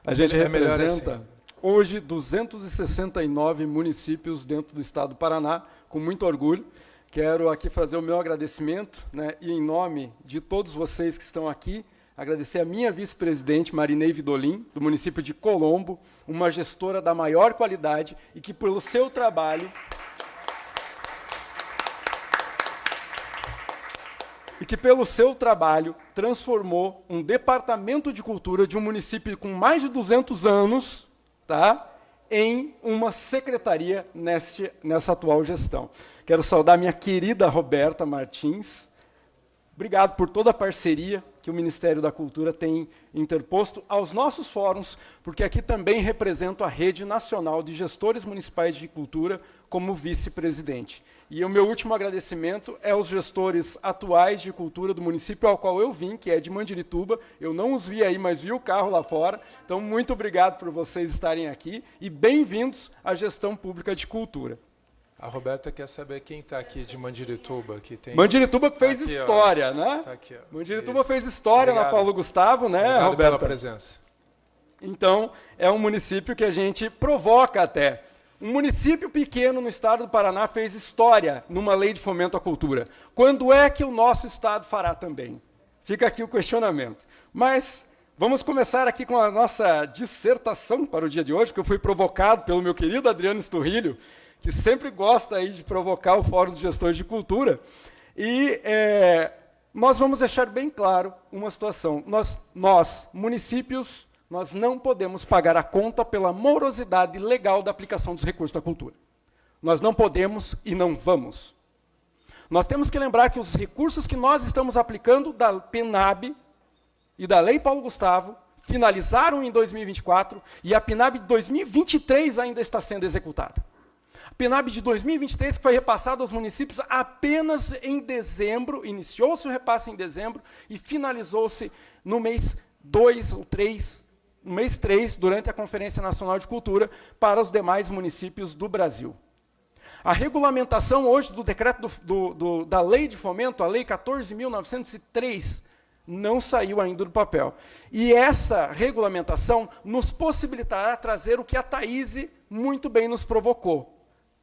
A gente representa hoje 269 municípios dentro do estado do Paraná, com muito orgulho. Quero aqui fazer o meu agradecimento, né, e em nome de todos vocês que estão aqui, agradecer a minha vice-presidente, Marinei Vidolin, do município de Colombo, uma gestora da maior qualidade e que, pelo seu trabalho, transformou um departamento de cultura de um município com mais de 200 anos, tá, em uma secretaria nessa atual gestão. Quero saudar minha querida Roberta Martins. Obrigado por toda a parceria que o Ministério da Cultura tem interposto aos nossos fóruns, porque aqui também represento a Rede Nacional de Gestores Municipais de Cultura como vice-presidente. E o meu último agradecimento é aos gestores atuais de cultura do município ao qual eu vim, que é de Mandirituba. Eu não os vi aí, mas vi o carro lá fora. Então, muito obrigado por vocês estarem aqui e bem-vindos à gestão pública de cultura. A Roberta quer saber quem está aqui de Mandirituba. Que tem... Mandirituba que fez aqui, história, ó, né? Tá aqui, ó. Mandirituba fez história. Obrigado. Na Paulo Gustavo, né, obrigado Roberta? Pela presença. Então, é um município que a gente provoca até. Um município pequeno no estado do Paraná fez história numa lei de fomento à cultura. Quando é que o nosso estado fará também? Fica aqui o questionamento. Mas vamos começar aqui com a nossa dissertação para o dia de hoje, porque eu fui provocado pelo meu querido Adriano Sturrilho, que sempre gosta aí de provocar o Fórum dos Gestores de Cultura. E nós vamos deixar bem claro uma situação. Nós, municípios, nós não podemos pagar a conta pela morosidade legal da aplicação dos recursos da cultura. Nós não podemos e não vamos. Nós temos que lembrar que os recursos que nós estamos aplicando da PNAB e da Lei Paulo Gustavo finalizaram em 2024 e a PNAB de 2023 ainda está sendo executada. A PNAB de 2023, que foi repassada aos municípios apenas em dezembro, iniciou-se o repasse em dezembro e finalizou-se no mês 2 ou 3, no mês 3, durante a Conferência Nacional de Cultura, para os demais municípios do Brasil. A regulamentação hoje do decreto da Lei de Fomento, a Lei 14.903, não saiu ainda do papel. E essa regulamentação nos possibilitará trazer o que a Thaís muito bem nos provocou.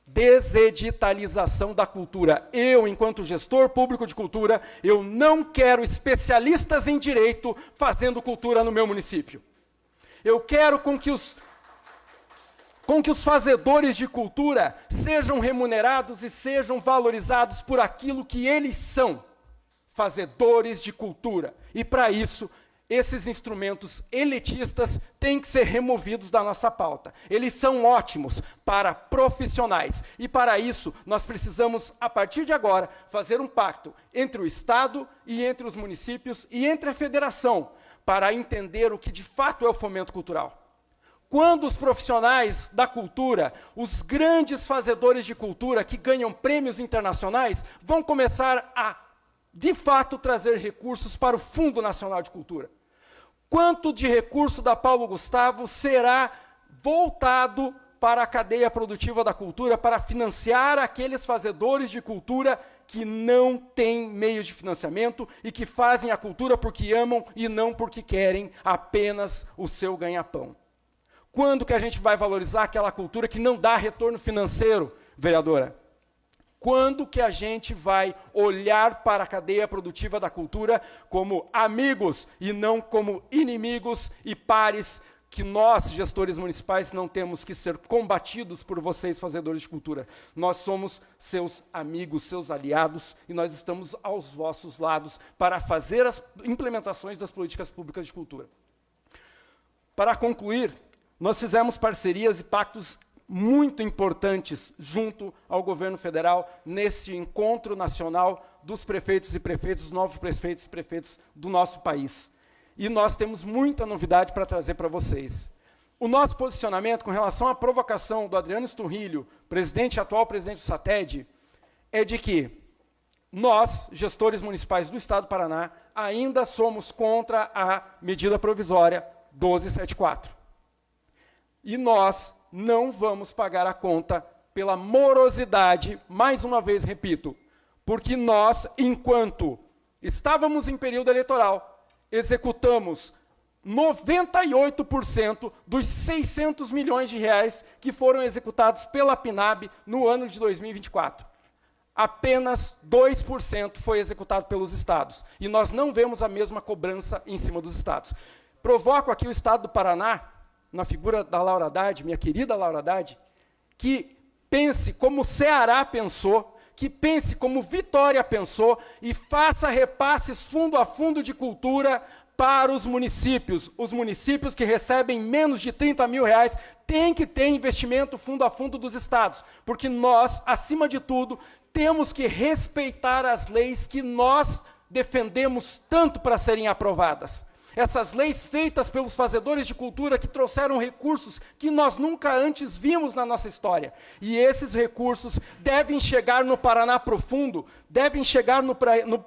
Deseditalização da cultura. Eu, enquanto gestor público de cultura, eu não quero especialistas em direito fazendo cultura no meu município. Eu quero com que os fazedores de cultura sejam remunerados e sejam valorizados por aquilo que eles são, fazedores de cultura. E, para isso, esses instrumentos elitistas têm que ser removidos da nossa pauta. Eles são ótimos para profissionais. E, para isso, nós precisamos, a partir de agora, fazer um pacto entre o Estado e entre os municípios e entre a federação, para entender o que de fato é o fomento cultural. Quando os profissionais da cultura, os grandes fazedores de cultura que ganham prêmios internacionais, vão começar a, de fato, trazer recursos para o Fundo Nacional de Cultura? Quanto de recurso da Paulo Gustavo será voltado para a cadeia produtiva da cultura, para financiar aqueles fazedores de cultura que não têm meios de financiamento e que fazem a cultura porque amam e não porque querem apenas o seu ganha-pão? Quando que a gente vai valorizar aquela cultura que não dá retorno financeiro, vereadora? Quando que a gente vai olhar para a cadeia produtiva da cultura como amigos e não como inimigos e pares, que nós, gestores municipais, não temos que ser combatidos por vocês, fazedores de cultura. Nós somos seus amigos, seus aliados, e nós estamos aos vossos lados para fazer as implementações das políticas públicas de cultura. Para concluir, nós fizemos parcerias e pactos muito importantes junto ao governo federal nesse encontro nacional dos prefeitos e prefeitas, dos novos prefeitos e prefeitas do nosso país. E nós temos muita novidade para trazer para vocês. O nosso posicionamento com relação à provocação do Adriano Sturrilho, presidente e atual presidente do SATED, é de que nós, gestores municipais do Estado do Paraná, ainda somos contra a medida provisória 1274. E nós não vamos pagar a conta pela morosidade, mais uma vez repito, porque nós, enquanto estávamos em período eleitoral, executamos 98% dos 600 milhões de reais que foram executados pela PNAB no ano de 2024. Apenas 2% foi executado pelos estados. E nós não vemos a mesma cobrança em cima dos estados. Provoco aqui o estado do Paraná, na figura da Laura Haddad, minha querida Laura Haddad, que pense como o Ceará pensou, que pense como Vitória pensou e faça repasses fundo a fundo de cultura para os municípios. Os municípios que recebem menos de 30 mil reais têm que ter investimento fundo a fundo dos estados, porque nós, acima de tudo, temos que respeitar as leis que nós defendemos tanto para serem aprovadas. Essas leis feitas pelos fazedores de cultura que trouxeram recursos que nós nunca antes vimos na nossa história. E esses recursos devem chegar no Paraná profundo, devem chegar no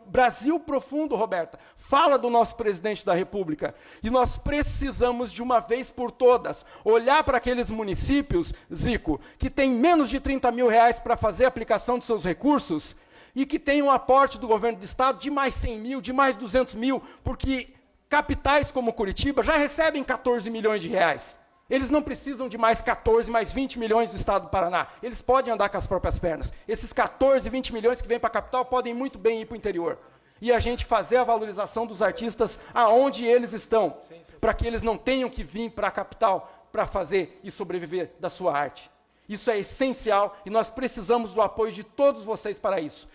Brasil profundo, Roberta. Fala do nosso presidente da República. E nós precisamos, de uma vez por todas, olhar para aqueles municípios, Zico, que têm menos de 30 mil reais para fazer a aplicação de seus recursos e que têm um aporte do governo do estado de mais 100 mil, de mais 200 mil, porque capitais como Curitiba já recebem 14 milhões de reais. Eles não precisam de mais 14, mais 20 milhões do estado do Paraná. Eles podem andar com as próprias pernas. Esses 14, 20 milhões que vêm para a capital podem muito bem ir para o interior. E a gente fazer a valorização dos artistas aonde eles estão, para que eles não tenham que vir para a capital para fazer e sobreviver da sua arte. Isso é essencial e nós precisamos do apoio de todos vocês para isso.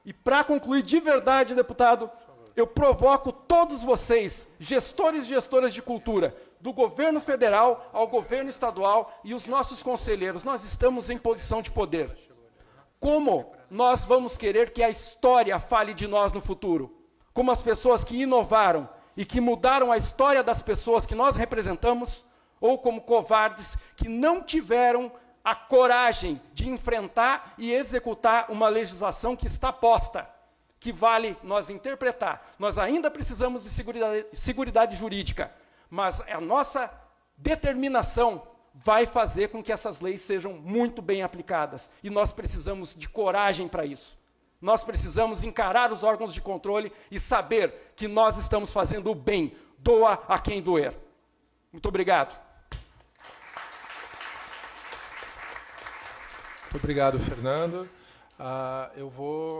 E para concluir de verdade, deputado, eu provoco todos vocês, gestores e gestoras de cultura, do governo federal ao governo estadual e os nossos conselheiros, nós estamos em posição de poder. Como nós vamos querer que a história fale de nós no futuro? Como as pessoas que inovaram e que mudaram a história das pessoas que nós representamos, ou como covardes que não tiveram a coragem de enfrentar e executar uma legislação que está posta, que vale nós interpretar. Nós ainda precisamos de seguridade jurídica, mas a nossa determinação vai fazer com que essas leis sejam muito bem aplicadas. E nós precisamos de coragem para isso. Nós precisamos encarar os órgãos de controle e saber que nós estamos fazendo o bem. Doa a quem doer. Muito obrigado. Muito obrigado, Fernando. Eu vou